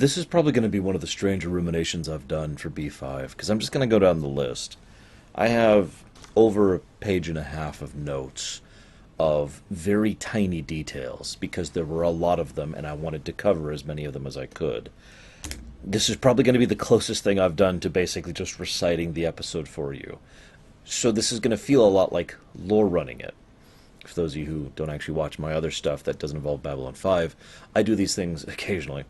This is probably going to be one of the stranger ruminations I've done for B5, because I'm just going to go down the list. I have over a page and a half of notes of very tiny details, because there were a lot of them, and I wanted to cover as many of them as I could. This is probably going to be the closest thing I've done to basically just reciting the episode for you. So this is going to feel a lot like lore running it. For those of you who don't actually watch my other stuff that doesn't involve Babylon 5, I do these things occasionally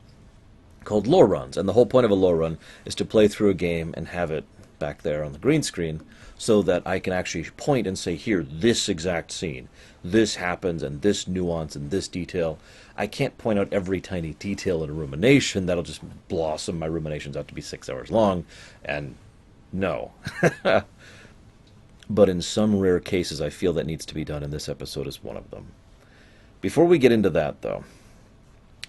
called lore runs. And the whole point of a lore run is to play through a game and have it back there on the green screen so that I can actually point and say, here, this exact scene, this happens, and this nuance, and this detail. I can't point out every tiny detail in a rumination. That'll just blossom my ruminations out to be 6 hours long, and no. But in some rare cases, I feel that needs to be done, and this episode is one of them. Before we get into that, though,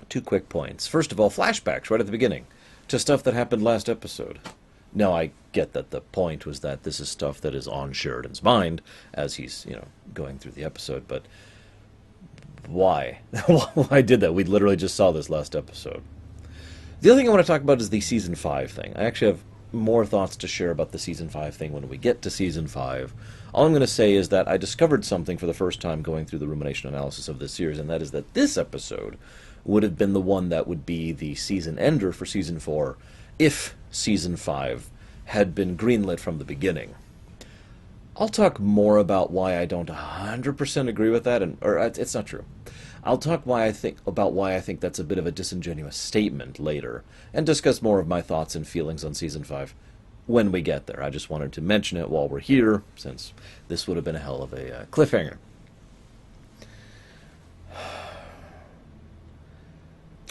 2 quick points. First of all, flashbacks right at the beginning to stuff that happened last episode. Now, I get that the point was that this is stuff that is on Sheridan's mind as he's, going through the episode, but why? Why did that? We literally just saw this last episode. The other thing I want to talk about is the Season 5 thing. I actually have more thoughts to share about the Season 5 thing when we get to Season 5. All I'm going to say is that I discovered something for the first time going through the rumination analysis of this series, and that is that this episode would have been the one that would be the season ender for Season 4 if Season 5 had been greenlit from the beginning. I'll talk more about why I don't 100% agree with that, or it's not true. I'll talk about why I think that's a bit of a disingenuous statement later, and discuss more of my thoughts and feelings on Season 5 when we get there. I just wanted to mention it while we're here, since this would have been a hell of a cliffhanger.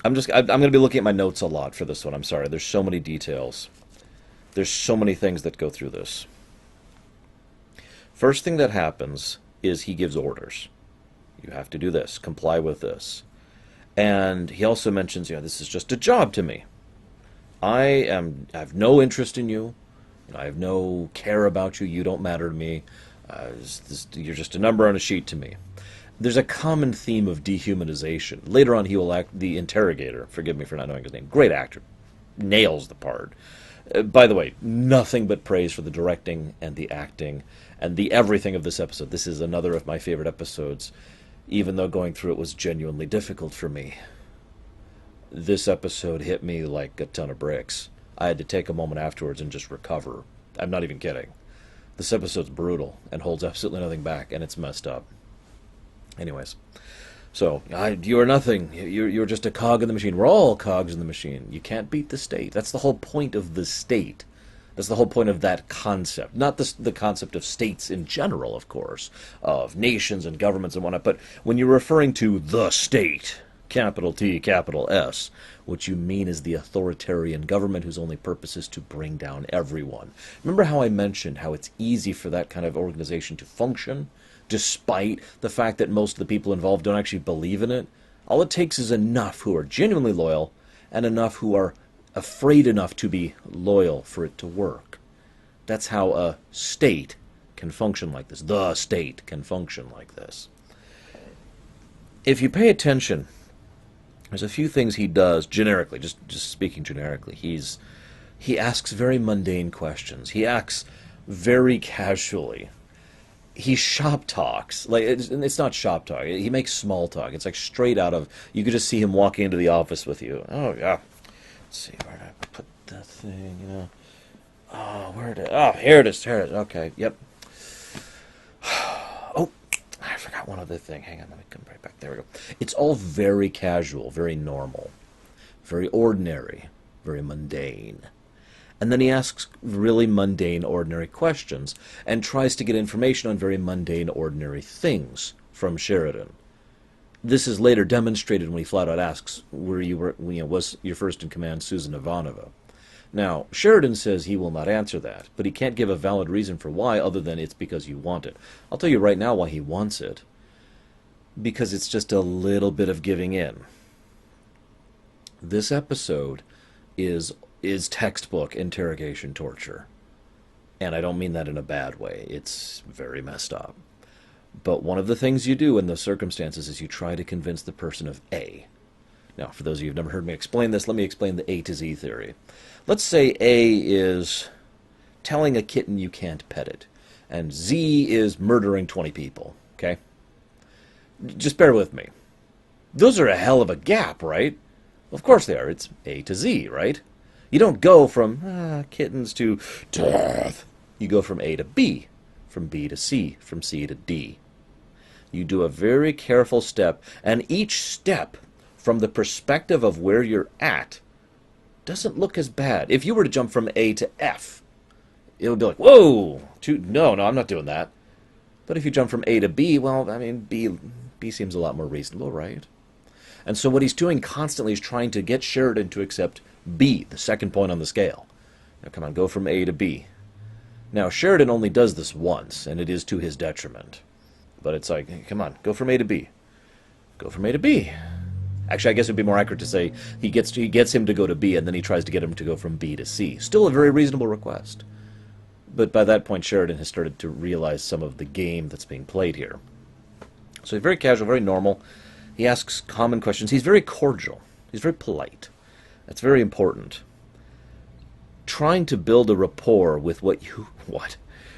I'm going to be looking at my notes a lot for this one. I'm sorry. There's so many details. There's so many things that go through this. First thing that happens is he gives orders. You have to do this. Comply with this. And he also mentions, this is just a job to me. I have no interest in you. I have no care about you. You don't matter to me. You're just a number on a sheet to me. There's a common theme of dehumanization. Later on, he will act the interrogator. Forgive me for not knowing his name. Great actor. Nails the part. By the way, nothing but praise for the directing and the acting and the everything of this episode. This is another of my favorite episodes, even though going through it was genuinely difficult for me. This episode hit me like a ton of bricks. I had to take a moment afterwards and just recover. I'm not even kidding. This episode's brutal and holds absolutely nothing back, and it's messed up. Anyways, so you're nothing. You're just a cog in the machine. We're all cogs in the machine. You can't beat the state. That's the whole point of the state. That's the whole point of that concept. Not the concept of states in general, of course, of nations and governments and whatnot, but when you're referring to the state, capital T, capital S, what you mean is the authoritarian government whose only purpose is to bring down everyone. Remember how I mentioned how it's easy for that kind of organization to function, despite the fact that most of the people involved don't actually believe in it? All it takes is enough who are genuinely loyal and enough who are afraid enough to be loyal for it to work. That's how a state can function like this. The state can function like this. If you pay attention, there's a few things he does generically, just speaking generically. He asks very mundane questions. He acts very casually. He shop talks. Like it's not shop talk. He makes small talk. It's like straight out of, you could just see him walking into the office with you. Oh yeah. Let's see, where did I put that thing, here it is. Okay, yep. Oh, I forgot one other thing. Hang on, let me come right back. There we go. It's all very casual, very normal, very ordinary, very mundane. And then he asks really mundane, ordinary questions and tries to get information on very mundane, ordinary things from Sheridan. This is later demonstrated when he flat out asks, was your first in command Susan Ivanova? Now, Sheridan says he will not answer that, but he can't give a valid reason for why other than it's because you want it. I'll tell you right now why he wants it. Because it's just a little bit of giving in. This episode is textbook interrogation torture. And I don't mean that in a bad way. It's very messed up. But one of the things you do in those circumstances is you try to convince the person of A. Now, for those of you who've never heard me explain this, let me explain the A to Z theory. Let's say A is telling a kitten you can't pet it, and Z is murdering 20 people, okay? Just bear with me. Those are a hell of a gap, right? Of course they are. It's A to Z, right? You don't go from kittens to death. You go from A to B, from B to C, from C to D. You do a very careful step, and each step, from the perspective of where you're at, doesn't look as bad. If you were to jump from A to F, it would be like, whoa, no, I'm not doing that. But if you jump from A to B, well, I mean, B seems a lot more reasonable, right? And so what he's doing constantly is trying to get Sheridan to accept B, the second point on the scale. Now, come on, go from A to B. Now, Sheridan only does this once, and it is to his detriment. But it's like, hey, come on, go from A to B. Go from A to B. Actually, I guess it would be more accurate to say he gets him to go to B, and then he tries to get him to go from B to C. Still a very reasonable request. But by that point, Sheridan has started to realize some of the game that's being played here. So he's very casual, very normal. He asks common questions. He's very cordial. He's very polite. That's very important. Trying to build a rapport with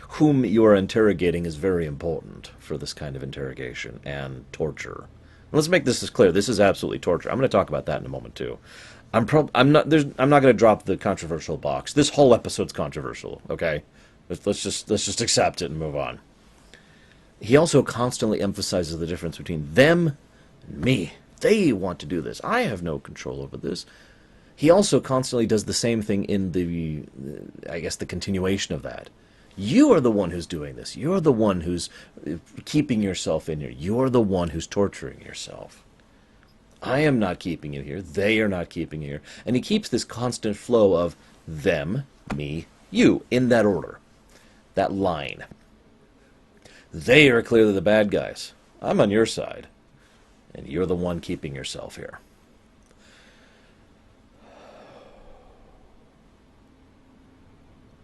whom you are interrogating is very important for this kind of interrogation and torture. Let's make this as clear. This is absolutely torture. I'm going to talk about that in a moment too. I'm not going to drop the controversial box. This whole episode's controversial. Okay, let's just accept it and move on. He also constantly emphasizes the difference between them and me. They want to do this. I have no control over this. He also constantly does the same thing in the continuation of that. You are the one who's doing this. You're the one who's keeping yourself in here. You're the one who's torturing yourself. I am not keeping you here. They are not keeping you here. And he keeps this constant flow of them, me, you, in that order. That line. They are clearly the bad guys. I'm on your side. And you're the one keeping yourself here.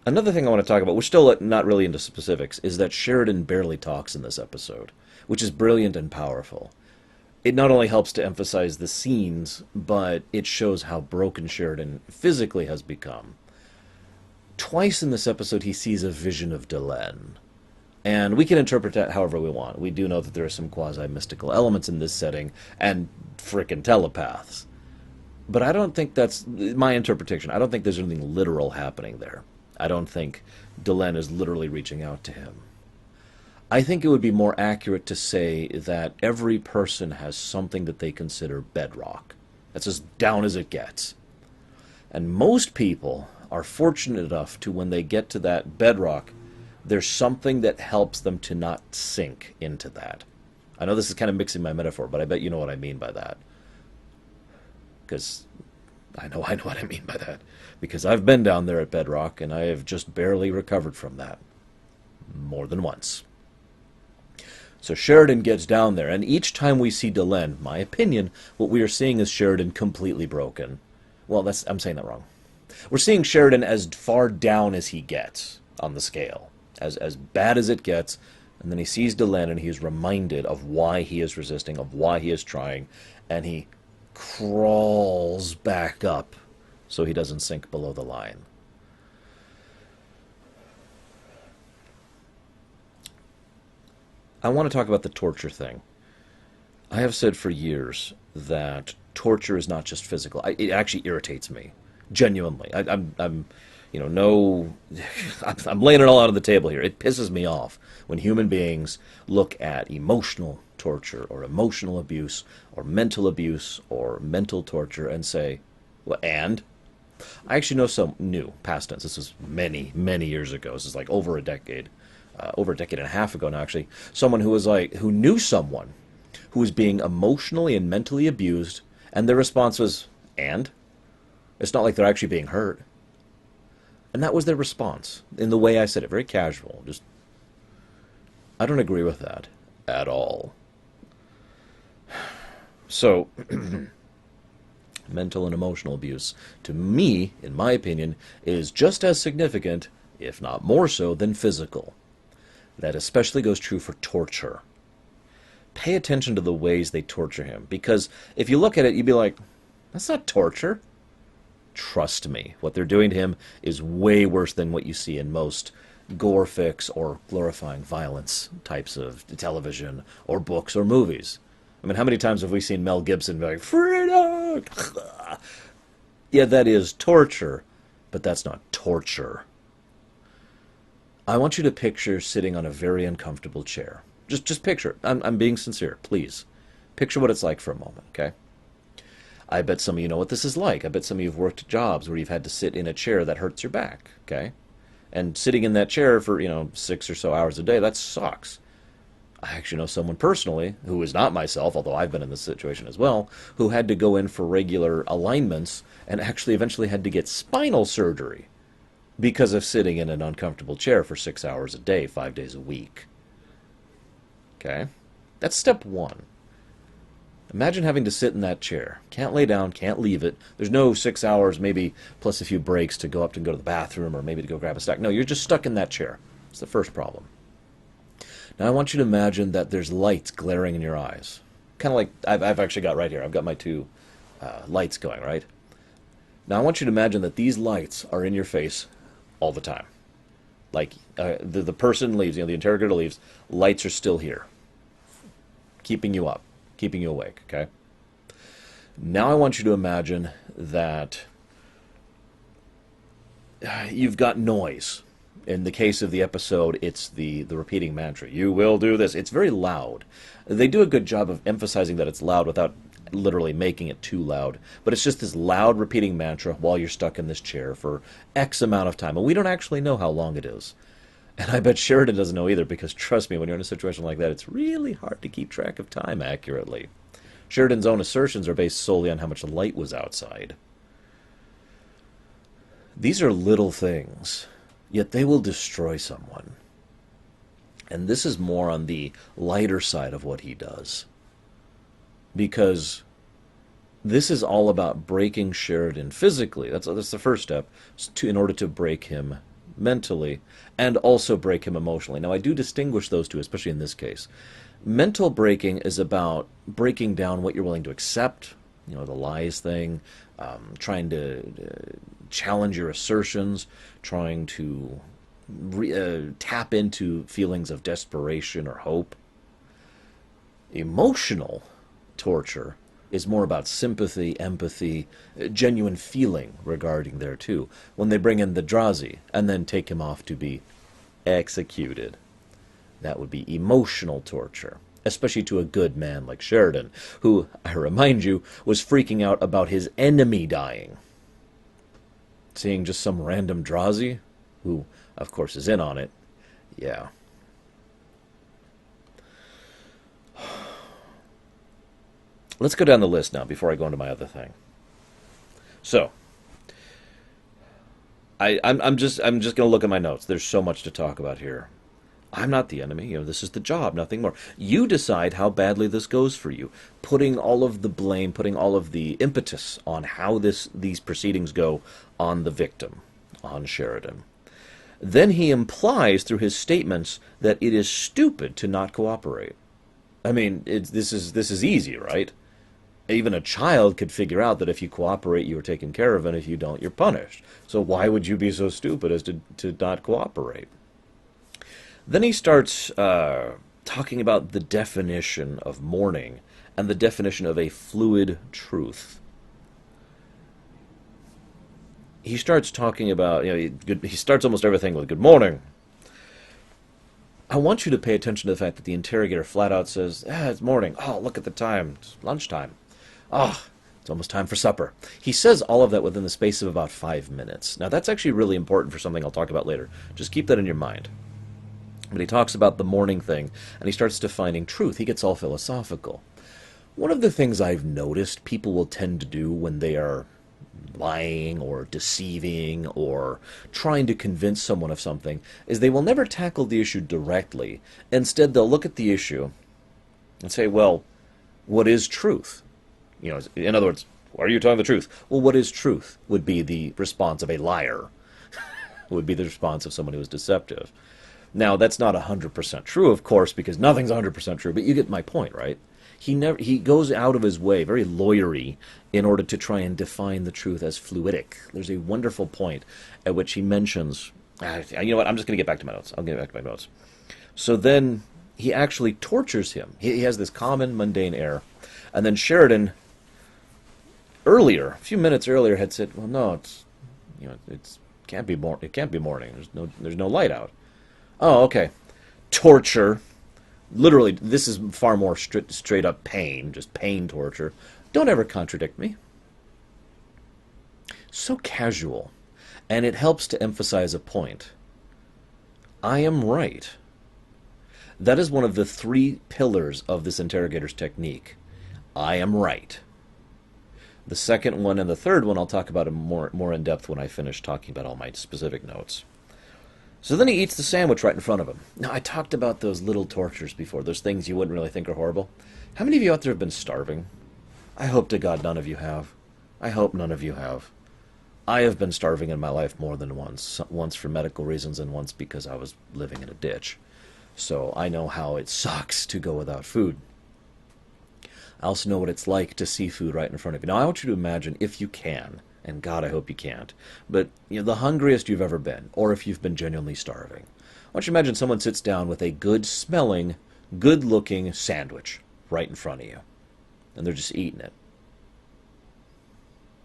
Another thing I want to talk about, we're still not really into specifics, is that Sheridan barely talks in this episode, which is brilliant and powerful. It not only helps to emphasize the scenes, but it shows how broken Sheridan physically has become. Twice in this episode he sees a vision of Delenn. And we can interpret that however we want. We do know that there are some quasi-mystical elements in this setting, and frickin' telepaths. But I don't think that's my interpretation. I don't think there's anything literal happening there. I don't think Delenn is literally reaching out to him. I think it would be more accurate to say that every person has something that they consider bedrock. That's as down as it gets. And most people are fortunate enough to, when they get to that bedrock, there's something that helps them to not sink into that. I know this is kind of mixing my metaphor, but I bet you know what I mean by that. Because I know what I mean by that. Because I've been down there at bedrock, and I have just barely recovered from that. More than once. So Sheridan gets down there, and each time we see Delenn, my opinion, what we are seeing is Sheridan completely broken. Well, I'm saying that wrong. We're seeing Sheridan as far down as he gets on the scale. As bad as it gets, and then he sees Delenn, and he is reminded of why he is resisting, of why he is trying, and he crawls back up so he doesn't sink below the line. I want to talk about the torture thing. I have said for years that torture is not just physical. It actually irritates me, genuinely. I'm laying it all out on the table here. It pisses me off when human beings look at emotional torture or emotional abuse or mental torture and say, well, and? I actually know some new, past tense. This was many, many years ago. This is like over a decade and a half ago now, actually. Someone who knew someone who was being emotionally and mentally abused, and their response was, and? It's not like they're actually being hurt. And that was their response, in the way I said it, very casual. I don't agree with that at all. So, mental and emotional abuse, to me, in my opinion, is just as significant, if not more so, than physical. That especially goes true for torture. Pay attention to the ways they torture him, because if you look at it, you'd be like, That's not torture. Trust me, what they're doing to him is way worse than what you see in most gore fix or glorifying violence types of television or books or movies. I mean, how many times have we seen Mel Gibson be like, freedom? Yeah, that is torture, but that's not torture. I want you to picture sitting on a very uncomfortable chair. Just picture it. I'm being sincere, please. Picture what it's like for a moment, okay? I bet some of you know what this is like. I bet some of you have worked jobs where you've had to sit in a chair that hurts your back, okay? And sitting in that chair for, 6 or so hours a day, that sucks. I actually know someone personally, who is not myself, although I've been in this situation as well, who had to go in for regular alignments and actually eventually had to get spinal surgery because of sitting in an uncomfortable chair for 6 hours a day, 5 days a week. Okay? That's step one. Imagine having to sit in that chair. Can't lay down, can't leave it. There's no 6 hours, maybe plus a few breaks to go up and go to the bathroom or maybe to go grab a snack. No, you're just stuck in that chair. It's the first problem. Now I want you to imagine that there's lights glaring in your eyes. Kind of like I've actually got right here. I've got my two lights going, right? Now I want you to imagine that these lights are in your face all the time. Like the person leaves, the interrogator leaves, lights are still here, keeping you up, keeping you awake, okay? Now I want you to imagine that you've got noise. In the case of the episode, it's the repeating mantra, you will do this. It's very loud. They do a good job of emphasizing that it's loud without literally making it too loud. But it's just this loud repeating mantra while you're stuck in this chair for X amount of time. And we don't actually know how long it is. And I bet Sheridan doesn't know either, because trust me, when you're in a situation like that, it's really hard to keep track of time accurately. Sheridan's own assertions are based solely on how much light was outside. These are little things, yet they will destroy someone. And this is more on the lighter side of what he does. Because this is all about breaking Sheridan physically. That's the first step, in order to break him mentally, and also break him emotionally. Now, I do distinguish those two, especially in this case. Mental breaking is about breaking down what you're willing to accept, the lies thing, trying to challenge your assertions, trying to tap into feelings of desperation or hope. Emotional torture is more about sympathy, empathy, genuine feeling regarding there too. When they bring in the Drazi and then take him off to be executed, that would be emotional torture, especially to a good man like Sheridan, who, I remind you, was freaking out about his enemy dying. Seeing just some random Drazi, who, of course, is in on it, yeah. Let's go down the list now before I go into my other thing. So, I'm just going to look at my notes. There's so much to talk about here. I'm not the enemy. This is the job, nothing more. You decide how badly this goes for you, putting all of the blame, putting all of the impetus on how these proceedings go on the victim, on Sheridan. Then he implies through his statements that it is stupid to not cooperate. I mean, this is easy, right? Even a child could figure out that if you cooperate, you are taken care of, and if you don't, you're punished. So why would you be so stupid as to not cooperate? Then he starts talking about the definition of mourning and the definition of a fluid truth. He starts talking about, he starts almost everything with good morning. I want you to pay attention to the fact that the interrogator flat out says, it's morning. Oh, look at the time. It's lunchtime. Oh, it's almost time for supper. He says all of that within the space of about 5 minutes. Now, that's actually really important for something I'll talk about later. Just keep that in your mind. But he talks about the morning thing, and he starts defining truth. He gets all philosophical. One of the things I've noticed people will tend to do when they are lying or deceiving or trying to convince someone of something is they will never tackle the issue directly. Instead, they'll look at the issue and say, well, what is truth? In other words, are you telling the truth? Well, what is truth would be the response of a liar, would be the response of someone who is deceptive. Now, that's not 100% true, of course, because nothing's 100% true, but you get my point, right? he goes out of his way, very lawyery, in order to try and define the truth as fluidic. There's a wonderful point at which he mentions, you know what, I'm just going to get back to my notes. I'll get back to my notes. So then he actually tortures him. He has this common, mundane air. And then Sheridan, earlier, a few minutes earlier, had said, well, no, it can't be morning. There's no light out. Oh, okay. Torture. Literally, this is far more straight up pain, just pain torture. Don't ever contradict me. So casual. And it helps to emphasize a point. I am right. That is one of the 3 pillars of this interrogator's technique. I am right. The second one and the third one I'll talk about more in depth when I finish talking about all my specific notes. So then he eats the sandwich right in front of him. Now, I talked about those little tortures before, those things you wouldn't really think are horrible. How many of you out there have been starving? I hope to God none of you have. I hope none of you have. I have been starving in my life more than once for medical reasons and once because I was living in a ditch. So I know how it sucks to go without food. I also know what it's like to see food right in front of you. Now, I want you to imagine, if you can, and God, I hope you can't, but the hungriest you've ever been, or if you've been genuinely starving. I want you to imagine someone sits down with a good-smelling, good-looking sandwich right in front of you, and they're just eating it.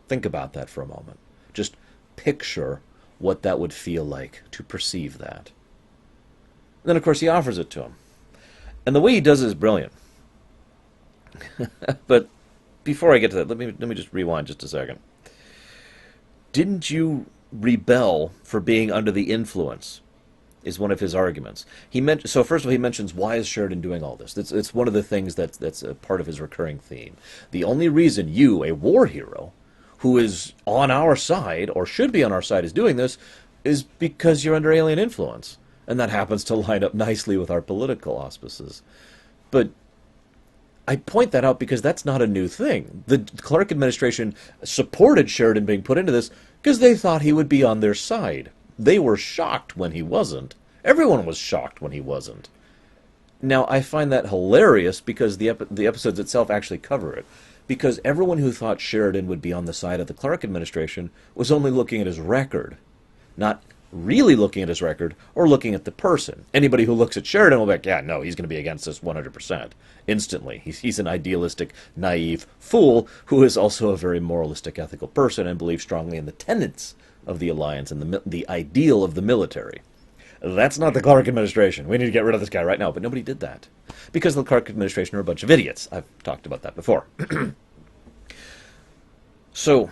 Think about that for a moment. Just picture what that would feel like to perceive that. And then, of course, he offers it to him. And the way he does it is brilliant. But before I get to that, let me just rewind just a second. Didn't you rebel for being under the influence? Is one of his arguments. So first of all, he mentions, why is Sheridan doing all this? It's one of the things that's a part of his recurring theme. The only reason you, a war hero, who is on our side, or should be on our side, is doing this, is because you're under alien influence. And that happens to line up nicely with our political auspices. But I point that out because that's not a new thing. The Clark administration supported Sheridan being put into this because they thought he would be on their side. They were shocked when he wasn't. Everyone was shocked when he wasn't. Now, I find that hilarious because the episodes itself actually cover it. Because everyone who thought Sheridan would be on the side of the Clark administration was only looking at his record, not really looking at his record or looking at the person. Anybody who looks at Sheridan will be like, yeah, no, he's going to be against us 100%. Instantly. He's an idealistic, naive fool who is also a very moralistic, ethical person and believes strongly in the tenets of the alliance and the ideal of the military. That's not the Clark administration. We need to get rid of this guy right now. But nobody did that. Because the Clark administration are a bunch of idiots. I've talked about that before. So,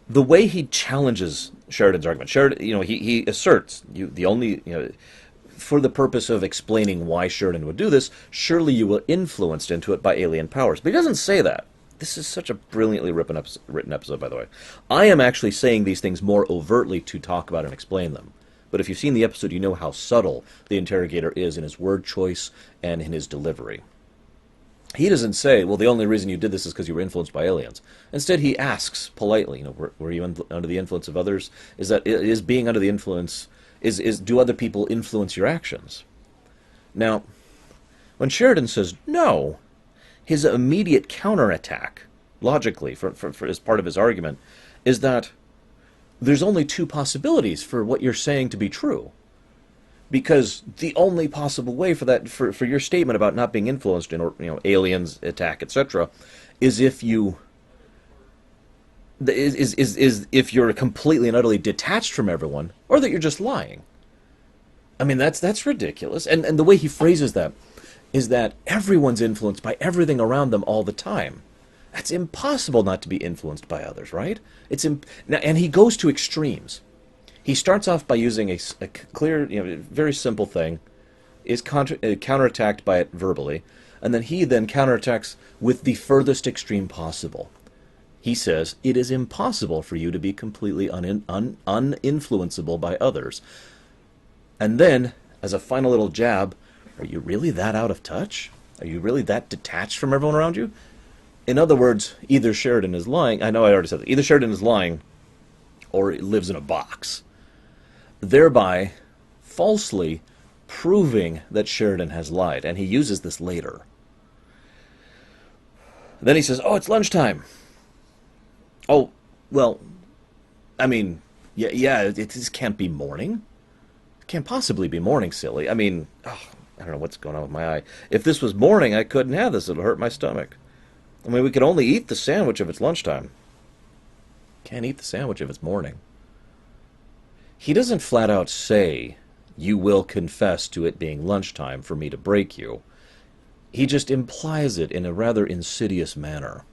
the way he challenges Sheridan's argument, he asserts, for the purpose of explaining why Sheridan would do this, surely you were influenced into it by alien powers. But he doesn't say that. This is such a brilliantly written episode, by the way. I am actually saying these things more overtly to talk about and explain them. But if you've seen the episode, you know how subtle the interrogator is in his word choice and in his delivery. He doesn't say, well, the only reason you did this is because you were influenced by aliens. Instead, he asks politely, were you under the influence of others? Is being under the influence, do other people influence your actions? Now, when Sheridan says no, his immediate counterattack, logically, for as part of his argument, is that there's only 2 possibilities for what you're saying to be true. Because the only possible way for that, for your statement about not being influenced in, aliens, attack, etc., is if you if you're completely and utterly detached from everyone, or that you're just lying. I mean, that's ridiculous. And the way he phrases that is that everyone's influenced by everything around them all the time. That's impossible not to be influenced by others, right? And he goes to extremes. He starts off by using a clear, very simple thing, is counterattacked by it verbally, and then he counterattacks with the furthest extreme possible. He says, it is impossible for you to be completely uninfluenceable by others. And then, as a final little jab, are you really that out of touch? Are you really that detached from everyone around you? In other words, either Sheridan is lying, I know I already said that, either Sheridan is lying, or lives in a box, thereby falsely proving that Sheridan has lied, and he uses this later. Then he says, "Oh, it's lunchtime." Oh, well, I mean, yeah, it just can't be morning. It can't possibly be morning, silly. I mean, oh, I don't know what's going on with my eye. If this was morning, I couldn't have this. It'll hurt my stomach. I mean, we could only eat the sandwich if it's lunchtime. Can't eat the sandwich if it's morning. He doesn't flat out say, "You will confess to it being lunchtime for me to break you." He just implies it in a rather insidious manner.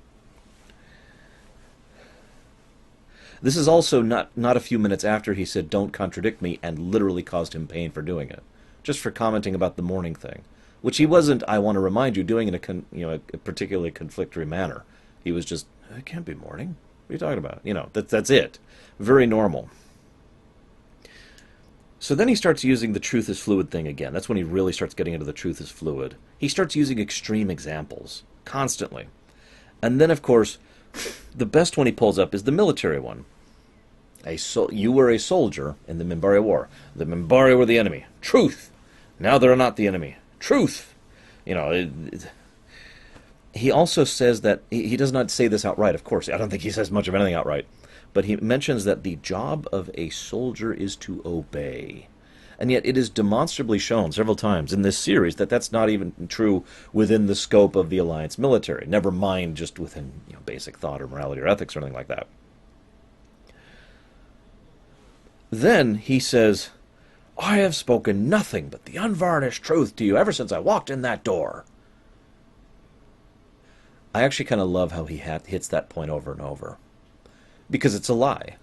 This is also not a few minutes after he said, "Don't contradict me," and literally caused him pain for doing it, just for commenting about the morning thing, which he wasn't, I want to remind you, doing in a particularly conflictory manner. He was just, "It can't be morning. What are you talking about?" That's it. Very normal. So then he starts using the truth is fluid thing again. That's when he really starts getting into the truth is fluid. He starts using extreme examples constantly. And then, of course, the best one he pulls up is the military one. You were a soldier in the Minbari War. The Minbari were the enemy. Truth. Now they're not the enemy. Truth. He also says that, he does not say this outright, of course. I don't think he says much of anything outright. But he mentions that the job of a soldier is to obey. And yet it is demonstrably shown several times in this series that that's not even true within the scope of the Alliance military. Never mind just within basic thought or morality or ethics or anything like that. Then he says, "I have spoken nothing but the unvarnished truth to you ever since I walked in that door." I actually kind of love how he hits that point over and over. Because it's a lie.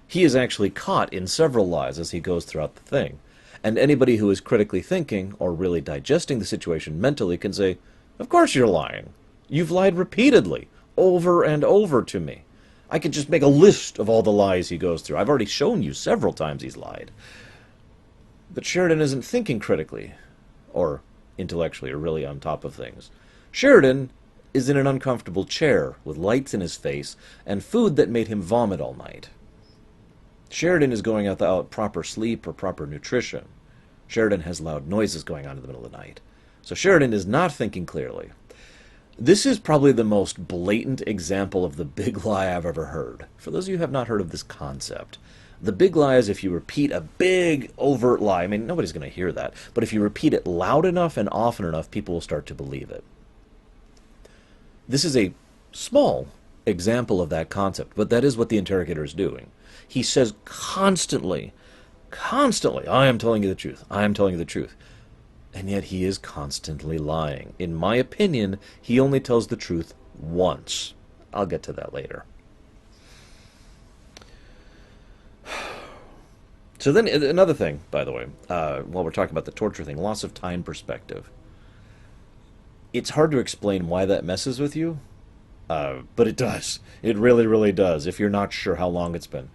He is actually caught in several lies as he goes throughout the thing. And anybody who is critically thinking or really digesting the situation mentally can say, "Of course you're lying. You've lied repeatedly, over and over to me. I could just make a list of all the lies he goes through. I've already shown you several times he's lied." But Sheridan isn't thinking critically or intellectually or really on top of things. Sheridan is in an uncomfortable chair with lights in his face and food that made him vomit all night. Sheridan is going without proper sleep or proper nutrition. Sheridan has loud noises going on in the middle of the night. So Sheridan is not thinking clearly. This is probably the most blatant example of the big lie I've ever heard. For those of you who have not heard of this concept, the big lie is if you repeat a big, overt lie. I mean, nobody's going to hear that. But if you repeat it loud enough and often enough, people will start to believe it. This is a small example of that concept, but that is what the interrogator is doing. He says constantly, "I am telling you the truth. I am telling you the truth." And yet he is constantly lying. In my opinion, he only tells the truth once. I'll get to that later. So then, another thing, by the way, while we're talking about the torture thing, loss of time perspective. It's hard to explain why that messes with you, but it does. It really, really does, if you're not sure how long it's been.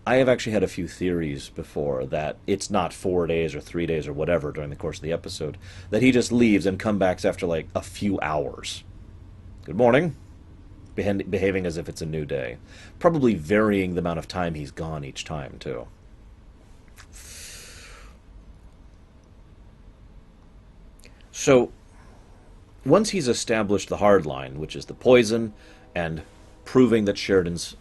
I have actually had a few theories before that it's not 4 days or 3 days or whatever during the course of the episode, that he just leaves and comes back after like a few hours. "Good morning," behaving as if it's a new day. Probably varying the amount of time he's gone each time, too. So, once he's established the hard line, which is the poison, and proving that Sheridan's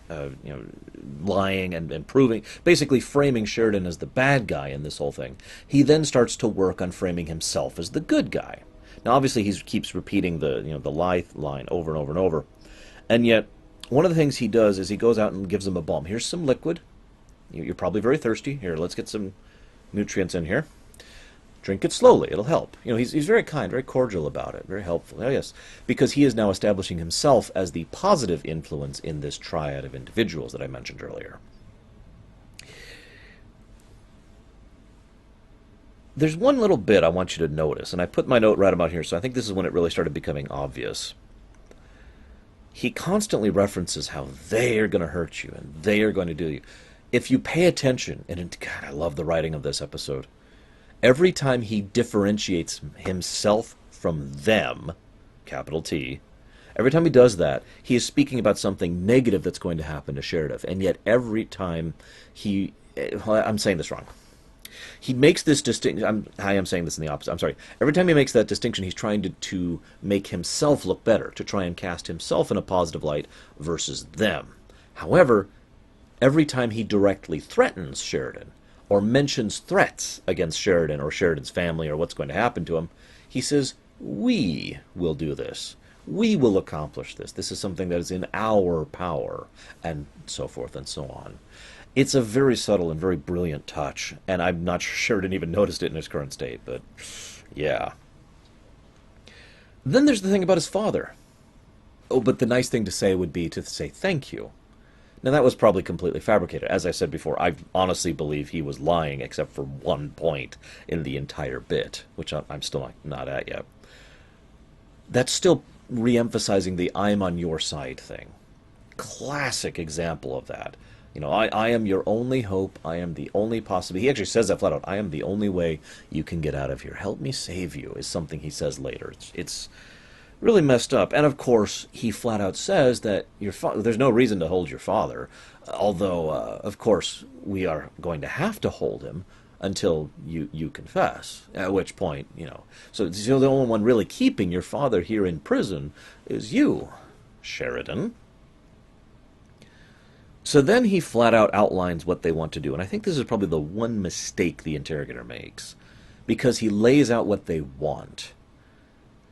lying and proving, basically framing Sheridan as the bad guy in this whole thing, he then starts to work on framing himself as the good guy. Now, obviously, he keeps repeating the lie line over and over and over, and yet one of the things he does is he goes out and gives them a balm. "Here's some liquid. You're probably very thirsty. Here, let's get some nutrients in here. Drink it slowly. It'll help." He's very kind, very cordial about it, very helpful. Oh, yes, because he is now establishing himself as the positive influence in this triad of individuals that I mentioned earlier. There's one little bit I want you to notice, and I put my note right about here, so I think this is when it really started becoming obvious. He constantly references how they are going to hurt you and they are going to do you. If you pay attention, and God, I love the writing of this episode. Every time he differentiates himself from them, capital T, every time he does that, he is speaking about something negative that's going to happen to Sheridan. And yet every time I'm saying this wrong. he makes this distinction. I am saying this in the opposite. I'm sorry. Every time he makes that distinction, he's trying to make himself look better, to try and cast himself in a positive light versus them. However, every time he directly threatens Sheridan or mentions threats against Sheridan or Sheridan's family or what's going to happen to him, he says, "We will do this. We will accomplish this. This is something that is in our power," and so forth and so on. It's a very subtle and very brilliant touch, and I'm not sure Sheridan even noticed it in his current state, but yeah. Then there's the thing about his father. Oh, but the nice thing to say would be to say thank you. Now, that was probably completely fabricated. As I said before, I honestly believe he was lying except for one point in the entire bit, which I'm still not at yet. That's still re-emphasizing the "I'm on your side" thing. Classic example of that. I am your only hope. I am the only possibility. He actually says that flat out. I am the only way you can get out of here. Help me save you, is something he says later. It's really messed up. And of course, he flat out says that there's no reason to hold your father. Although, of course, we are going to have to hold him until you confess. At which point, So the only one really keeping your father here in prison is you, Sheridan. So then he flat out outlines what they want to do. And I think this is probably the one mistake the interrogator makes, because he lays out what they want.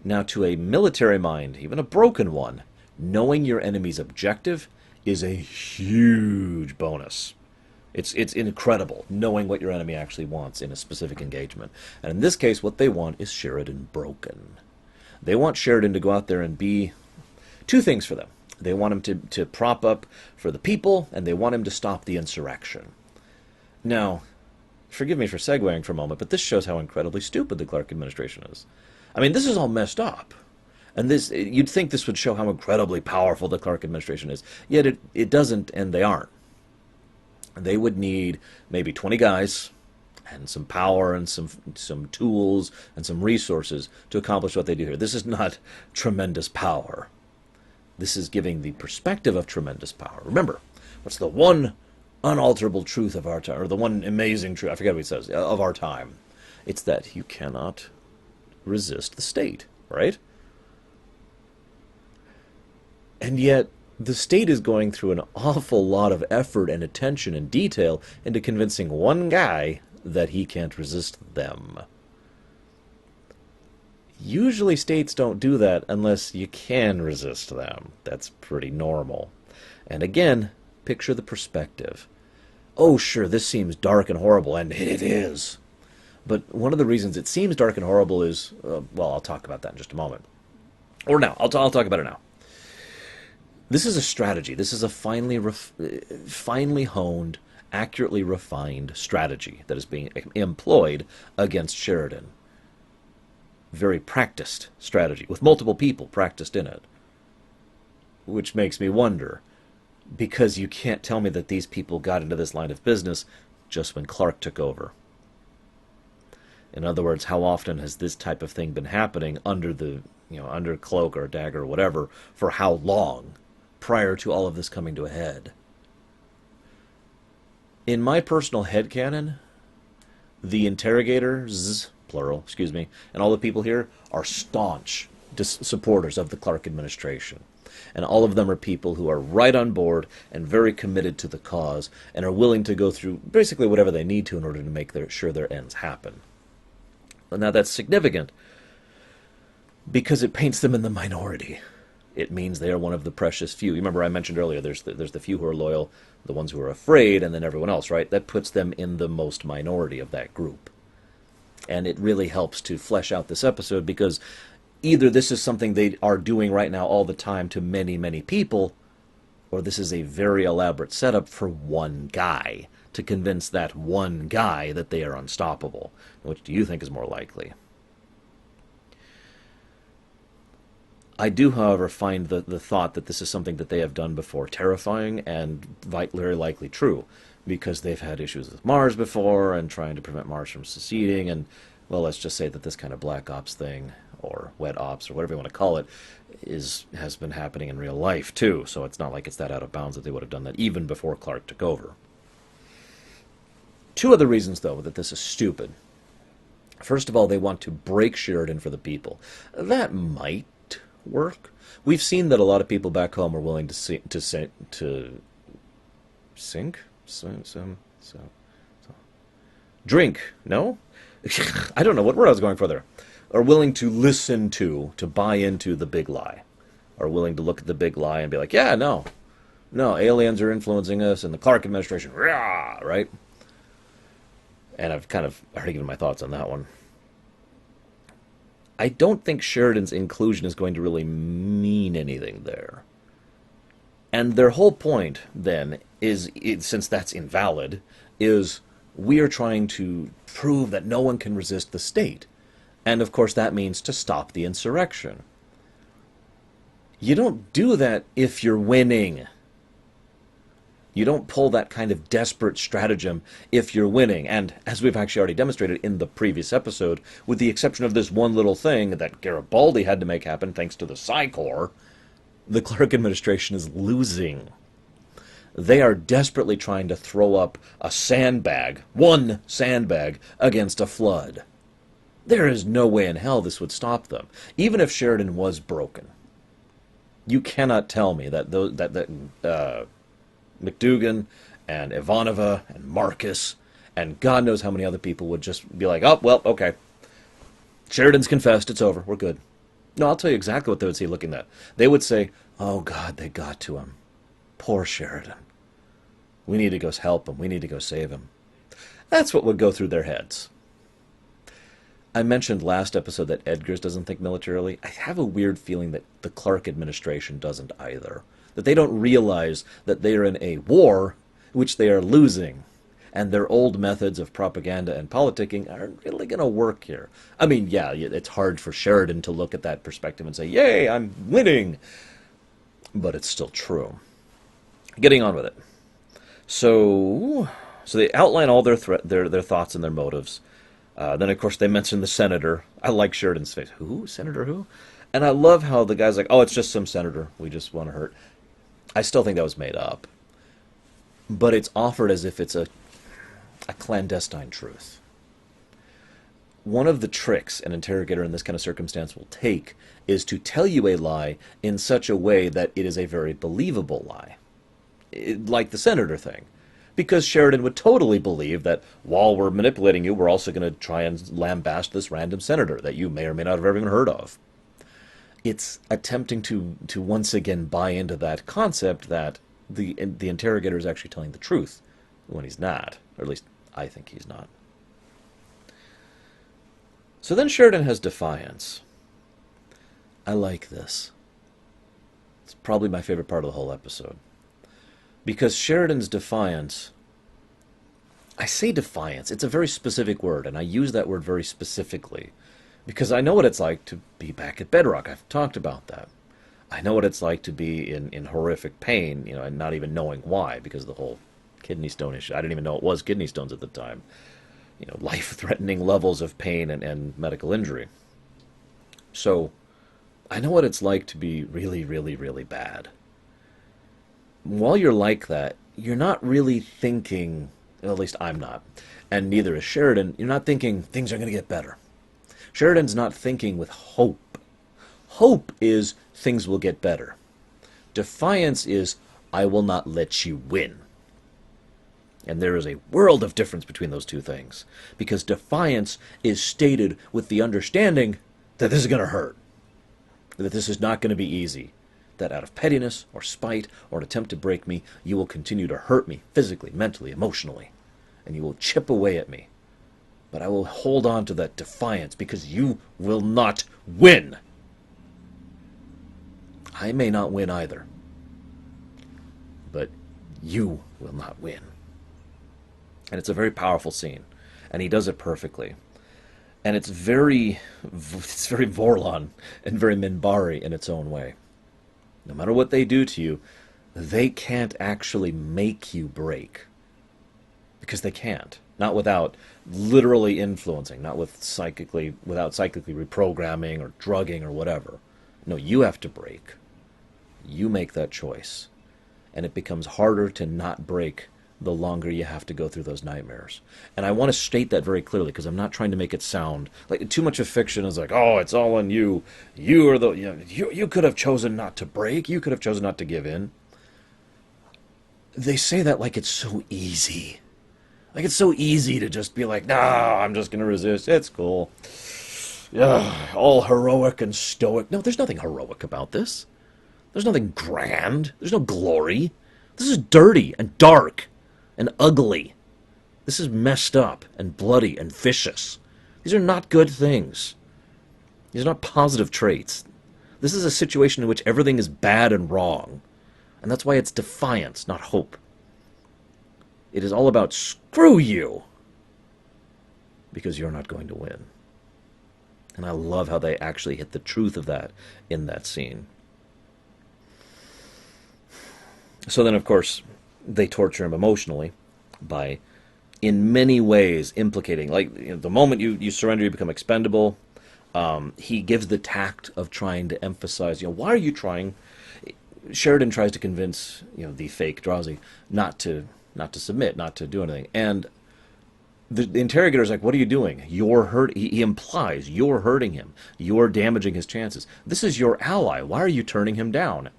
Now, to a military mind, even a broken one, knowing your enemy's objective is a huge bonus. It's incredible knowing what your enemy actually wants in a specific engagement. And in this case, what they want is Sheridan broken. They want Sheridan to go out there and be two things for them. They want him to prop up for the people, and they want him to stop the insurrection. Now, forgive me for segueing for a moment, but this shows how incredibly stupid the Clark administration is. I mean, this is all messed up. And you'd think this would show how incredibly powerful the Clark administration is. Yet it doesn't, and they aren't. They would need maybe 20 guys and some power and some tools and some resources to accomplish what they do here. This is not tremendous power. This is giving the perspective of tremendous power. Remember, what's the one unalterable truth of our time, or the one amazing truth, I forget what he says, of our time? It's that you cannot resist the state, right? And yet, the state is going through an awful lot of effort and attention and detail into convincing one guy that he can't resist them. Usually states don't do that unless you can resist them. That's pretty normal. And again, picture the perspective. Oh, sure, this seems dark and horrible, and it is. But one of the reasons it seems dark and horrible is, well, I'll talk about that in just a moment. Or now, I'll talk about it now. This is a strategy. This is a finely honed, accurately refined strategy that is being employed against Sheridan. Very practiced strategy, with multiple people practiced in it. Which makes me wonder, because you can't tell me that these people got into this line of business just when Clark took over. In other words, how often has this type of thing been happening under cloak or dagger or whatever, for how long prior to all of this coming to a head? In my personal headcanon, the interrogators, plural, and all the people here are staunch supporters of the Clark administration. And all of them are people who are right on board and very committed to the cause and are willing to go through basically whatever they need to in order to make sure their ends happen. And now that's significant because it paints them in the minority. It means they are one of the precious few. You remember I mentioned earlier there's the few who are loyal, the ones who are afraid, and then everyone else, right? That puts them in the most minority of that group. And it really helps to flesh out this episode because either this is something they are doing right now all the time to many, many people, or this is a very elaborate setup for one guy to convince that one guy that they are unstoppable. Which do you think is more likely? I do, however, find the thought that this is something that they have done before terrifying and very likely true, because they've had issues with Mars before and trying to prevent Mars from seceding, and, well, let's just say that this kind of black ops thing, or wet ops, or whatever you want to call it, has been happening in real life, too, so it's not like it's that out of bounds that they would have done that even before Clark took over. Two other reasons, though, that this is stupid. First of all, they want to break Sheridan for the people. That might work. We've seen that a lot of people back home are willing to sink, drink. No, I don't know what word I was going for there. Are willing to listen to buy into the big lie, are willing to look at the big lie and be like, yeah, no, aliens are influencing us, and the Clark administration, rah, right? And I've kind of already given my thoughts on that one. I don't think Sheridan's inclusion is going to really mean anything there. And their whole point, then, is, since that's invalid, is we are trying to prove that no one can resist the state. And, of course, that means to stop the insurrection. You don't do that if you're winning. You don't pull that kind of desperate stratagem if you're winning. And as we've actually already demonstrated in the previous episode, with the exception of this one little thing that Garibaldi had to make happen thanks to the Psi Corps, the Clark administration is losing. They are desperately trying to throw up a sandbag, one sandbag, against a flood. There is no way in hell this would stop them, even if Sheridan was broken. You cannot tell me that McDougan and Ivanova and Marcus and God knows how many other people would just be like, oh, well, okay. Sheridan's confessed, it's over, we're good. No, I'll tell you exactly what they would say looking at that. They would say, oh, God, they got to him. Poor Sheridan. We need to go help him. We need to go save him. That's what would go through their heads. I mentioned last episode that Edgar's doesn't think militarily. I have a weird feeling that the Clark administration doesn't either. That they don't realize that they are in a war which they are losing, and their old methods of propaganda and politicking aren't really going to work here. I mean, yeah, it's hard for Sheridan to look at that perspective and say, yay, I'm winning! But it's still true. Getting on with it. So they outline all their thoughts and their motives. Then, of course, they mention the senator. I like Sheridan's face. Who? Senator who? And I love how the guy's like, oh, it's just some senator. We just want to hurt. I still think that was made up. But it's offered as if it's a clandestine truth. One of the tricks an interrogator in this kind of circumstance will take is to tell you a lie in such a way that it is a very believable lie. Like the senator thing. Because Sheridan would totally believe that while we're manipulating you, we're also going to try and lambaste this random senator that you may or may not have ever even heard of. It's attempting to once again buy into that concept that the interrogator is actually telling the truth when he's not. Or at least I think he's not. So then Sheridan has defiance. I like this. It's probably my favorite part of the whole episode. Because Sheridan's defiance, I say defiance, it's a very specific word, and I use that word very specifically, because I know what it's like to be back at bedrock. I've talked about that. I know what it's like to be in horrific pain, and not even knowing why, because of the whole kidney stone issue. I didn't even know it was kidney stones at the time. Life-threatening levels of pain and medical injury. So, I know what it's like to be really, really, really bad. While you're like that, you're not really thinking, at least I'm not, and neither is Sheridan, you're not thinking things are going to get better. Sheridan's not thinking with hope. Hope is things will get better. Defiance is I will not let you win. And there is a world of difference between those two things, because defiance is stated with the understanding that this is going to hurt, that this is not going to be easy. That out of pettiness or spite or an attempt to break me, you will continue to hurt me physically, mentally, emotionally, and you will chip away at me. But I will hold on to that defiance because you will not win. I may not win either, but you will not win. And it's a very powerful scene, and he does it perfectly. And it's very Vorlon and very Minbari in its own way. No matter what they do to you, they can't actually make you break. Because they can't. Not without literally influencing, not without psychically reprogramming or drugging or whatever. No, you have to break. You make that choice. And it becomes harder to not break the longer you have to go through those nightmares. And I want to state that very clearly because I'm not trying to make it sound like too much of fiction is like, oh, it's all on you. You are the you could have chosen not to break. You could have chosen not to give in. They say that like it's so easy. Like it's so easy to just be like, nah, I'm just going to resist. It's cool. Yeah, all heroic and stoic. No, there's nothing heroic about this. There's nothing grand. There's no glory. This is dirty and dark and ugly. This is messed up and bloody and vicious. These are not good things. These are not positive traits. This is a situation in which everything is bad and wrong. And that's why it's defiance, not hope. It is all about screw you, because you're not going to win. And I love how they actually hit the truth of that in that scene. So then, of course, they torture him emotionally by, in many ways, implicating, like, the moment you surrender, you become expendable. He gives the tact of trying to emphasize, why are you trying? Sheridan tries to convince, the fake Drowsy not to submit, not to do anything. And the interrogator's like, what are you doing? You're hurt. He implies you're hurting him. You're damaging his chances. This is your ally. Why are you turning him down?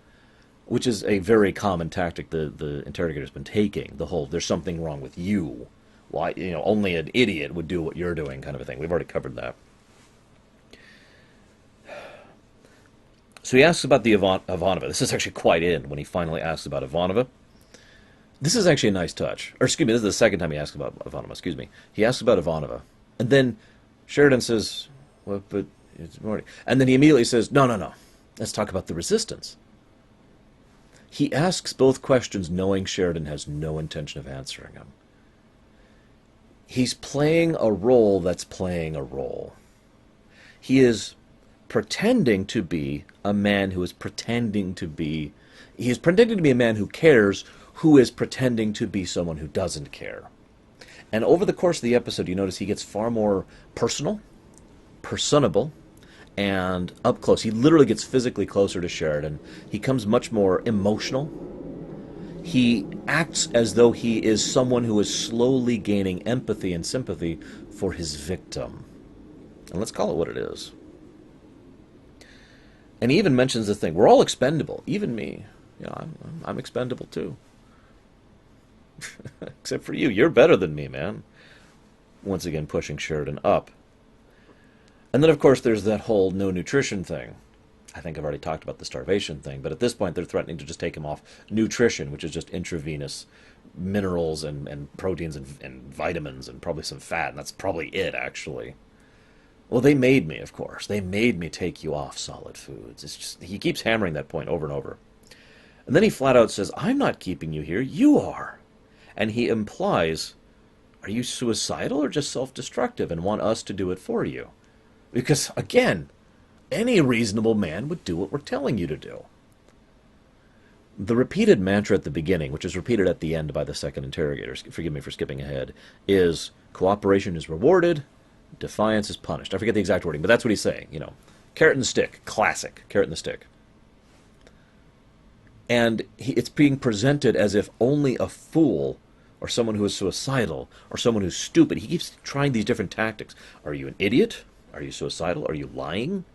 Which is a very common tactic the interrogator's been taking. The whole, there's something wrong with you. Why, only an idiot would do what you're doing kind of a thing. We've already covered that. So he asks about the Ivanova. This is actually quite in when he finally asks about Ivanova. This is actually a nice touch. Or excuse me, this is the second time he asks about Ivanova. Excuse me. He asks about Ivanova. And then Sheridan says, well, but it's morning. And then he immediately says, no. Let's talk about the resistance. He asks both questions knowing Sheridan has no intention of answering them. He's playing a role that's playing a role. He is pretending to be a man who is pretending to be... He is pretending to be a man who cares, who is pretending to be someone who doesn't care. And over the course of the episode, you notice he gets far more personal, personable, and up close. He literally gets physically closer to Sheridan. He becomes much more emotional. He acts as though he is someone who is slowly gaining empathy and sympathy for his victim. And let's call it what it is. And he even mentions the thing, we're all expendable, even me. I'm expendable too. Except for you. You're better than me, man. Once again, pushing Sheridan up. And then, of course, there's that whole no nutrition thing. I think I've already talked about the starvation thing, but at this point they're threatening to just take him off nutrition, which is just intravenous minerals and proteins and vitamins and probably some fat, and that's probably it, actually. Well, they made me, of course. They made me take you off solid foods. It's just, he keeps hammering that point over and over. And then he flat out says, I'm not keeping you here, you are. And he implies, are you suicidal or just self-destructive and want us to do it for you? Because, again, any reasonable man would do what we're telling you to do. The repeated mantra at the beginning, which is repeated at the end by the second interrogator, forgive me for skipping ahead, is cooperation is rewarded, defiance is punished. I forget the exact wording, but that's what he's saying. Carrot and the stick, classic, carrot and the stick. And it's being presented as if only a fool or someone who is suicidal or someone who's stupid. He keeps trying these different tactics. Are you an idiot? Are you suicidal? Are you lying?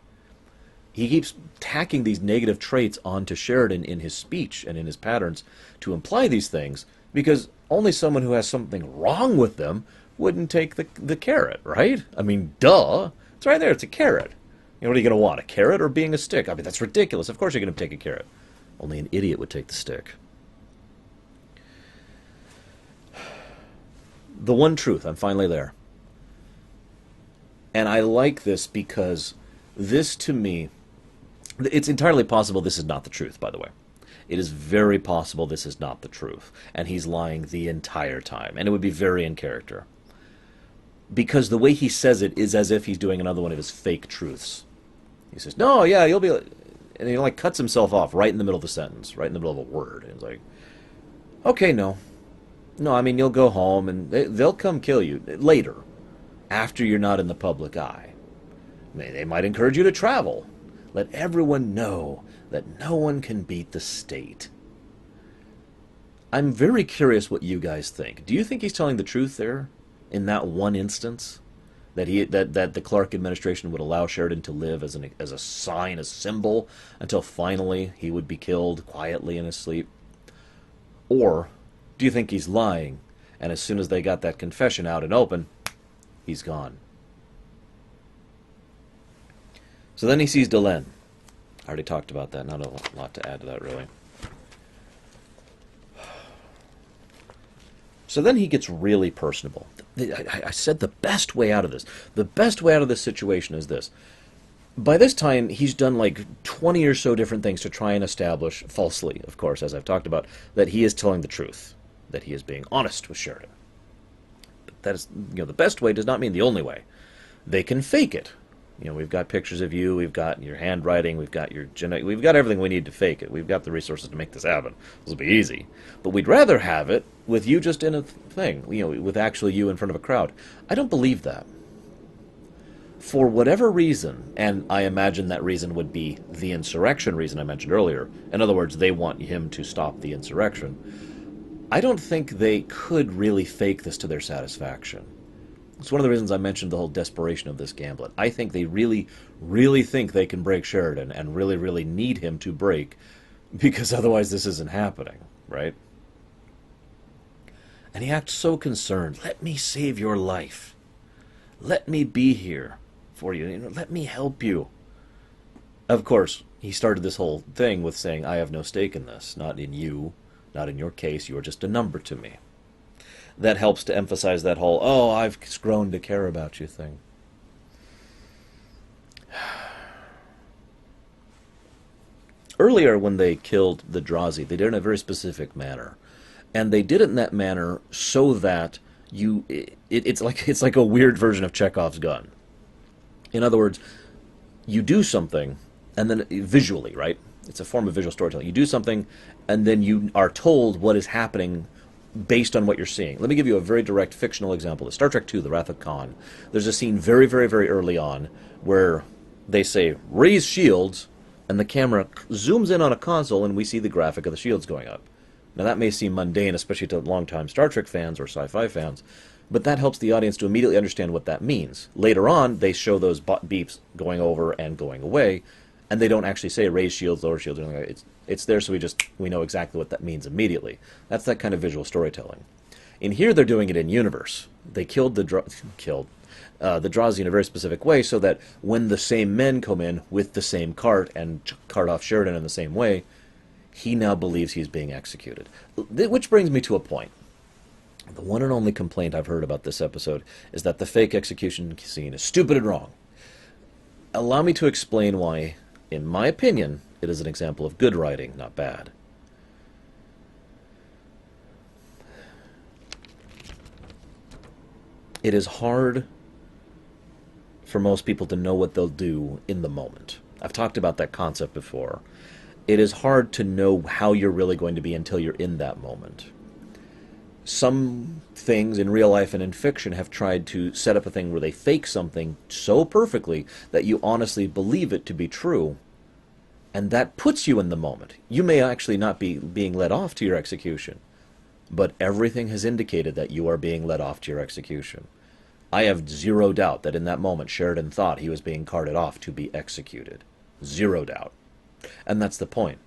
He keeps tacking these negative traits onto Sheridan in his speech and in his patterns to imply these things, because only someone who has something wrong with them wouldn't take the carrot, right? I mean, duh. It's right there. It's a carrot. What are you going to want, a carrot or being a stick? I mean, that's ridiculous. Of course you're going to take a carrot. Only an idiot would take the stick. The one truth. I'm finally there. And I like this because this, to me, it's entirely possible this is not the truth, by the way. It is very possible this is not the truth. And he's lying the entire time. And it would be very in character. Because the way he says it is as if he's doing another one of his fake truths. He says, no, yeah, you'll be... And he cuts himself off right in the middle of the sentence, right in the middle of a word. And he's like, okay, no. No, I mean, you'll go home and they'll come kill you later, after you're not in the public eye. They might encourage you to travel. Let everyone know that no one can beat the state. I'm very curious what you guys think. Do you think he's telling the truth there in that one instance? That the Clark administration would allow Sheridan to live as a sign, a symbol, until finally he would be killed quietly in his sleep? Or do you think he's lying, and as soon as they got that confession out and open, he's gone? So then he sees Delenn. I already talked about that. Not a lot to add to that, really. So then he gets really personable. I said the best way out of this. The best way out of this situation is this. By this time, he's done like 20 or so different things to try and establish, falsely, of course, as I've talked about, that he is telling the truth, that he is being honest with Sheridan. But that is, the best way does not mean the only way. They can fake it. We've got pictures of you, we've got your handwriting, we've got we've got everything we need to fake it. We've got the resources to make this happen. This will be easy. But we'd rather have it with you just in a thing, with actually you in front of a crowd. I don't believe that. For whatever reason, and I imagine that reason would be the insurrection reason I mentioned earlier. In other words, they want him to stop the insurrection. I don't think they could really fake this to their satisfaction. It's one of the reasons I mentioned the whole desperation of this gamblet. I think they really, really think they can break Sheridan and really, really need him to break, because otherwise this isn't happening, right? And he acts so concerned. Let me save your life. Let me be here for you. Let me help you. Of course, he started this whole thing with saying, I have no stake in this. Not in you. Not in your case. You are just a number to me. That helps to emphasize that whole, oh, I've grown to care about you thing. Earlier, when they killed the Drazi, they did it in a very specific manner. And they did it in that manner so that it's like a weird version of Chekhov's gun. In other words, you do something, and then visually, right? It's a form of visual storytelling. You do something, and then you are told what is happening based on what you're seeing. Let me give you a very direct fictional example. Star Trek II, The Wrath of Khan. There's a scene very, very, very early on where they say, raise shields, and the camera zooms in on a console and we see the graphic of the shields going up. Now that may seem mundane, especially to longtime Star Trek fans or sci-fi fans, but that helps the audience to immediately understand what that means. Later on, they show those beeps going over and going away, and they don't actually say raise shields, lower shields. It's there, so we know exactly what that means immediately. That's that kind of visual storytelling. In here, they're doing it in universe. They killed the Drazi in a very specific way, so that when the same men come in with the same cart and cart off Sheridan in the same way, he now believes he's being executed. Which brings me to a point. The one and only complaint I've heard about this episode is that the fake execution scene is stupid and wrong. Allow me to explain why, in my opinion, it is an example of good writing, not bad. It is hard for most people to know what they'll do in the moment. I've talked about that concept before. It is hard to know how you're really going to be until you're in that moment. Some things in real life and in fiction have tried to set up a thing where they fake something so perfectly that you honestly believe it to be true, and that puts you in the moment. You may actually not be being led off to your execution, but everything has indicated that you are being led off to your execution. I have zero doubt that in that moment Sheridan thought he was being carted off to be executed. Zero doubt. And that's the point.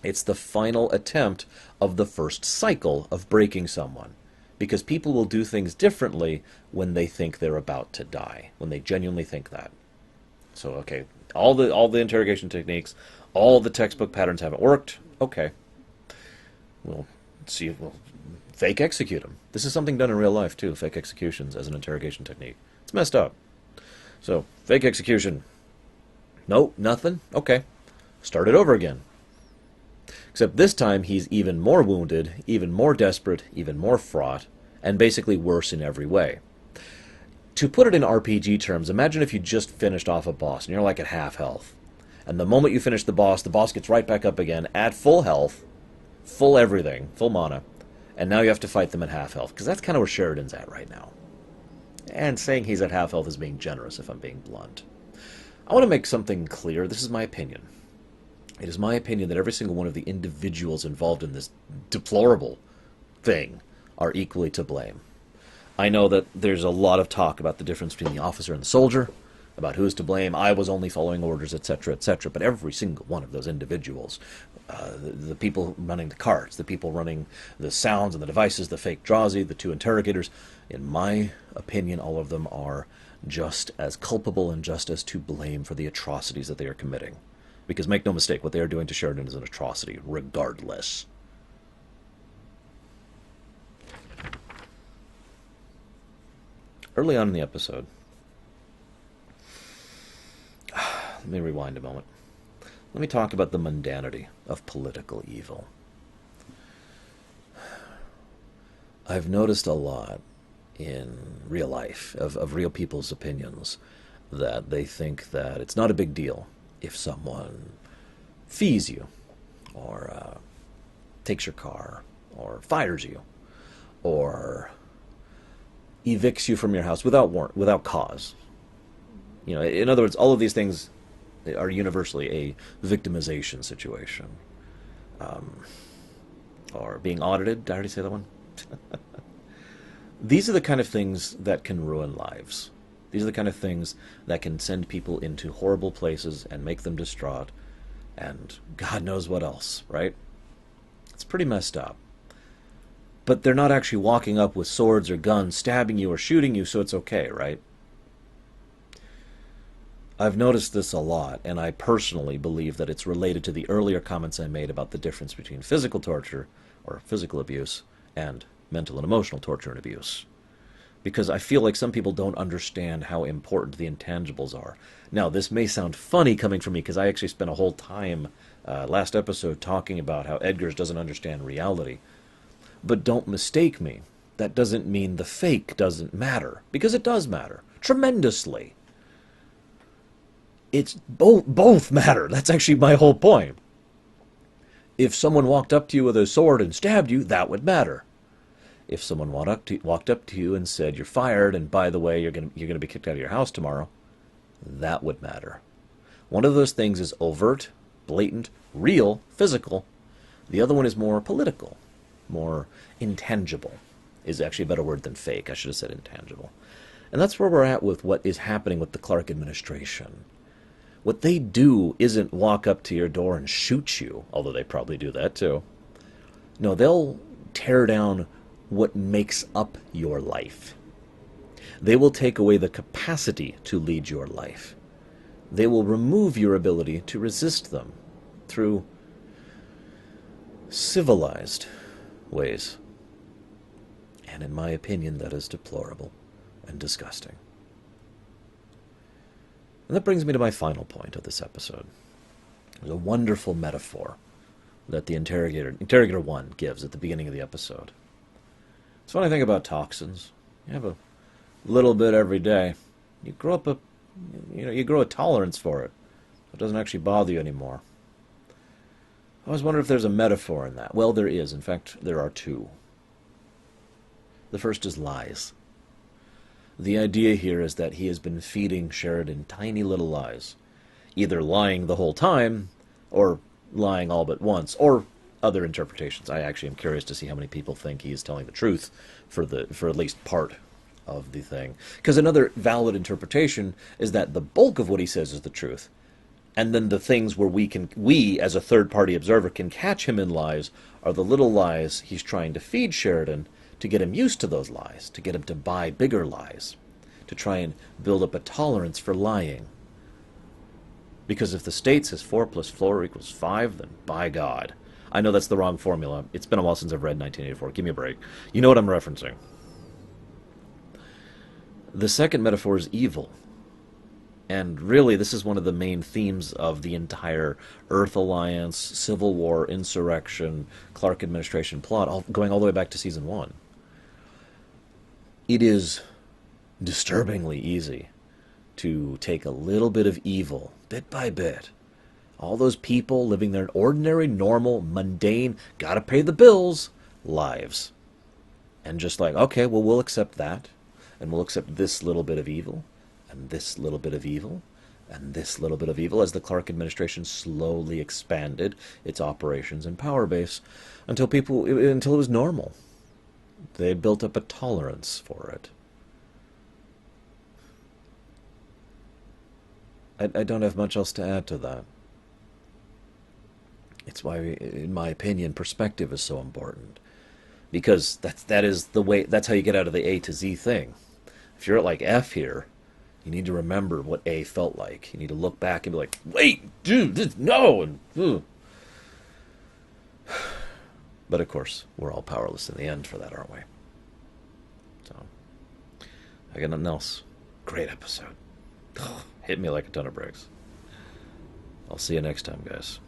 It's the final attempt of the first cycle of breaking someone. Because people will do things differently when they think they're about to die. When they genuinely think that. So, okay, all the interrogation techniques, all the textbook patterns haven't worked. Okay. We'll fake execute them. This is something done in real life, too. Fake executions as an interrogation technique. It's messed up. So, fake execution. Nope, nothing? Okay. Start it over again. Except this time he's even more wounded, even more desperate, even more fraught, and basically worse in every way. To put it in RPG terms, imagine if you just finished off a boss and you're like at half health. And the moment you finish the boss gets right back up again at full health, full everything, full mana, and now you have to fight them at half health, because that's kind of where Sheridan's at right now. And saying he's at half health is being generous, if I'm being blunt. I want to make something clear. This is my opinion. It is my opinion that every single one of the individuals involved in this deplorable thing are equally to blame. I know that there's a lot of talk about the difference between the officer and the soldier, about who is to blame. I was only following orders, etc., etc. But every single one of those individuals, the people running the carts, the people running the sounds and the devices, the fake Drazi, the two interrogators, in my opinion, all of them are just as culpable and just as to blame for the atrocities that they are committing. Because make no mistake, what they are doing to Sheridan is an atrocity, regardless. Early on in the episode, let me rewind a moment. Let me talk about the mundanity of political evil. I've noticed a lot in real life of real people's opinions that they think that it's not a big deal if someone fees you or takes your car or fires you or evicts you from your house without warrant, without cause. You know, in other words, all of these things are universally a victimization situation. Or being audited. Did I already say that one? These are the kind of things that can ruin lives. These are the kind of things that can send people into horrible places and make them distraught and God knows what else, right? It's pretty messed up. But they're not actually walking up with swords or guns, stabbing you or shooting you, so it's okay, right? I've noticed this a lot, and I personally believe that it's related to the earlier comments I made about the difference between physical torture, or physical abuse, and mental and emotional torture and abuse. Because I feel like some people don't understand how important the intangibles are. Now, this may sound funny coming from me, because I actually spent a whole time last episode talking about how Edgar's doesn't understand reality. But don't mistake me. That doesn't mean the fake doesn't matter, because it does matter, tremendously. It's both matter. That's actually my whole point. If someone walked up to you with a sword and stabbed you, that would matter. If someone walked up to you and said, you're fired, and by the way, you're gonna be kicked out of your house tomorrow, that would matter. One of those things is overt, blatant, real, physical. The other one is more political, more intangible, is actually a better word than fake. I should have said intangible. And that's where we're at with what is happening with the Clark administration. What they do isn't walk up to your door and shoot you, although they probably do that too. No, they'll tear down what makes up your life. They will take away the capacity to lead your life. They will remove your ability to resist them through civilized ways. And in my opinion, that is deplorable and disgusting. And that brings me to my final point of this episode. There's a wonderful metaphor that the Interrogator 1 gives at the beginning of the episode. It's funny thing about toxins. You have a little bit every day. You grow up you grow a tolerance for it. It doesn't actually bother you anymore. I always wonder if there's a metaphor in that. Well, there is. In fact, there are two. The first is lies. The idea here is that he has been feeding Sheridan tiny little lies, either lying the whole time, or lying all but once, or other interpretations. I actually am curious to see how many people think he is telling the truth for at least part of the thing. Because another valid interpretation is that the bulk of what he says is the truth, and then the things where we as a third-party observer can catch him in lies are the little lies he's trying to feed Sheridan to get him used to those lies, to get him to buy bigger lies, to try and build up a tolerance for lying. Because if the state says 4 plus 4 equals 5, then by God. I know that's the wrong formula. It's been a while since I've read 1984. Give me a break. You know what I'm referencing. The second metaphor is evil. And really, this is one of the main themes of the entire Earth Alliance, Civil War, insurrection, Clark administration plot, going all the way back to Season 1. It is disturbingly easy to take a little bit of evil, bit by bit. All those people living their ordinary, normal, mundane, gotta pay the bills lives. And just like, okay, well, we'll accept that. And we'll accept this little bit of evil, and this little bit of evil, And this little bit of evil, as the Clark administration slowly expanded its operations and power base until it was normal. They built up a tolerance for it. I don't have much else to add to that. It's why, in my opinion, perspective is so important. Because that is the way. That's how you get out of the A to Z thing. If you're at like F here, you need to remember what A felt like. You need to look back and be like, "Wait, dude, no!" And but of course, we're all powerless in the end for that, aren't we? So, I got nothing else. Great episode. Hit me like a ton of bricks. I'll see you next time, guys.